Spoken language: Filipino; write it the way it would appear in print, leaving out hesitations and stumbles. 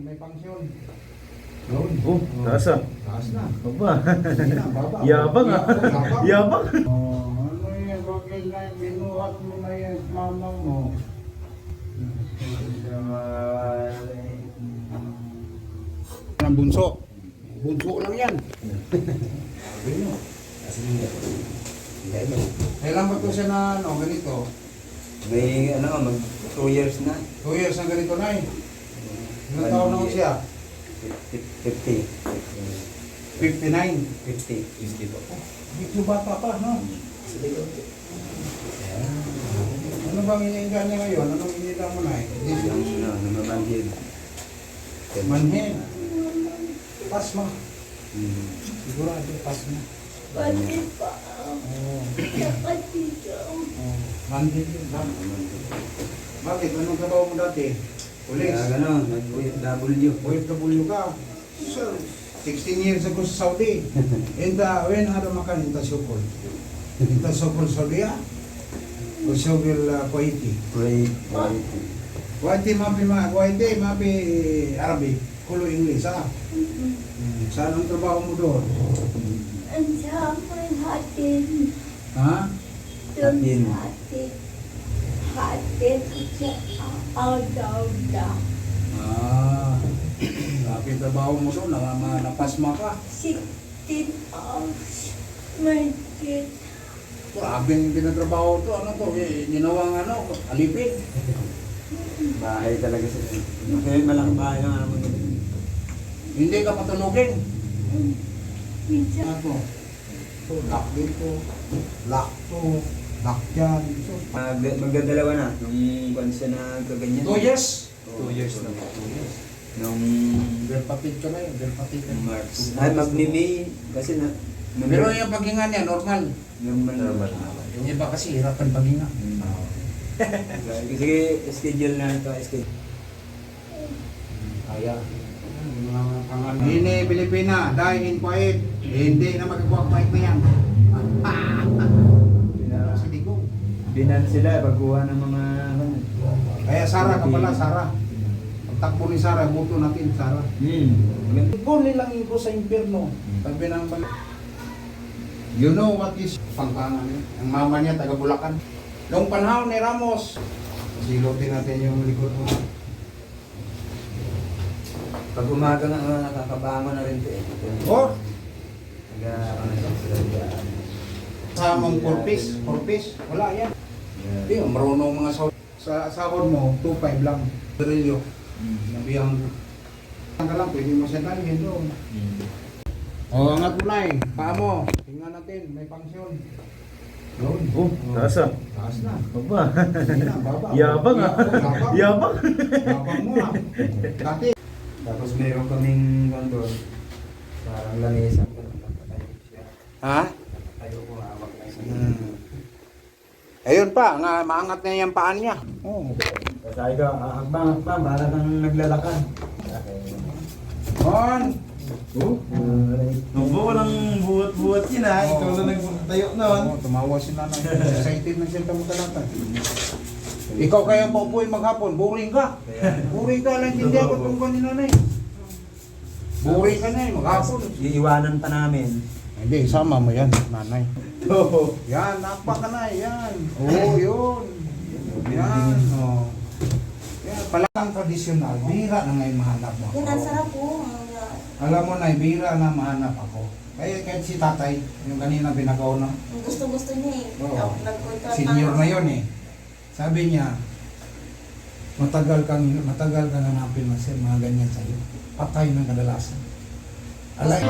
may pangsyon. Yun. Oh, taas ah. Taas na. Baba. Hindi na, baba. Yabang ah. Yabang. Ano yan, bakit na binuhat mo na yan, mama mo? Ang bunso. Bunso lang yan. Kailan ba ito siya na ganito? May mag 2 years na. 2 years na ganito na eh. Ilang taon na siya? 50. 59. 50 po. Dito bata pa, no? Ano bang iniinda niya ngayon? Anong iniinda mo na eh? Namamanhid. Manhin. Pasma. Sigurado, pasma. Pati pa. Oo. Kapatid ko. Manhin yun, ha? Bakit? Anong trabaho mo dati? Police? Nag-OFW. OFW ka? Sir, 16 years ago sa Saudi. And when ada makan inta syukul? Inta syukul Saudi ya? O syukul Kuwaiti? Kuwaiti mapi Arabic. Kulo English ha? Saan ang trabaho mo doon? Ang sabi hatin. Ha? Doon Hatin. sa atin. Hatin sa awda-awda. Ah, sabi trabaho mo doon, napasma ka. 16 hours. Mahigit. Grabe yung pinatrabaho to. Ano to? Ginawang alipin. Bahay talaga sila. Kaya malaking bahay lang naman. Hindi ka patulogin. Minsan. Ano? So, lock dito. Lock to. Lock dyan. So, Magdadalawa na. Nung konsa na kaganyan. 2 years? 2 years na. 2 years. Nung Verpatid ka na yun. Verpatid ka. March. Ay, mag-May kasi na. Pero yung paghinga niya, normal. Normal. Yung iba kasi hirapan paghinga. Sige, schedule na ito. Schedule. Kaya. Ini Pilipina, dahil in Kuwait, hindi na magagawa Kuwait na yan. Si Digong. Binan sila, pagkuha ng mga... Kaya Sara ka pala, Sara. Pagtakbo ni Sara, buto natin, Sara. Kung nilangin ko sa impyerno, sabi ng you know what is pangpangan niya? Ang mama niya, taga Bulacan. Noong panahon ni Ramos, silutin natin yung likod mo. Pag umaga nga, nakakabangon na rin ito eh. Oh, Sila samang purpose, wala yan. Hindi, marunong mga sa sahod mo, 2.5 lang. Berilyo, nabiyang ka lang, pwede mo siya dalhin doon. O, angat mo na eh, paa mo, tingnan natin, may pangsyon. Doon. Oh, taas ah. Taas na. Baba. Hindi na, baba. Yabang ah. Yabang. Yabang mo ah. Dati. Tapos meron kaming doon. Parang lamisan. Nakatayo siya. Ha? Nakatayo ko, hawak lang siya. Ayun pa, maangat na yung paan niya. Oh. Sabi ko, akbang, para kang naglalakad. On. Nubo, walang buhat-buhat yun ah. Ikaw na nagtayo naman. Oo, tumawa si nanay. Excited na siya tamo-talata. Ikaw kaya paupuin maghapon, boring ka. Boring ka lang, hindi ako tungkol ni nanay. Boring ka na eh, maghapon. Iiwanan pa namin. Hindi, sama mo yan, nanay. Oo. Yan, nakpa ka na, yan. Oo, yun. Yan, oh. Yan, palang tradisyonal, bihira na ngayon mahanap mo Yan ang ako. sarap po. Alam mo na, bihira na mahanap ako. Kaya kahit si tatay, yung kanina binagaw na, Gusto-gusto niya eh. Oo. Nagkontra senior na yun eh. Sabi niya, matagal kang hanapin mga ganyan sa'yo. Patay ng kadalasan. Alay.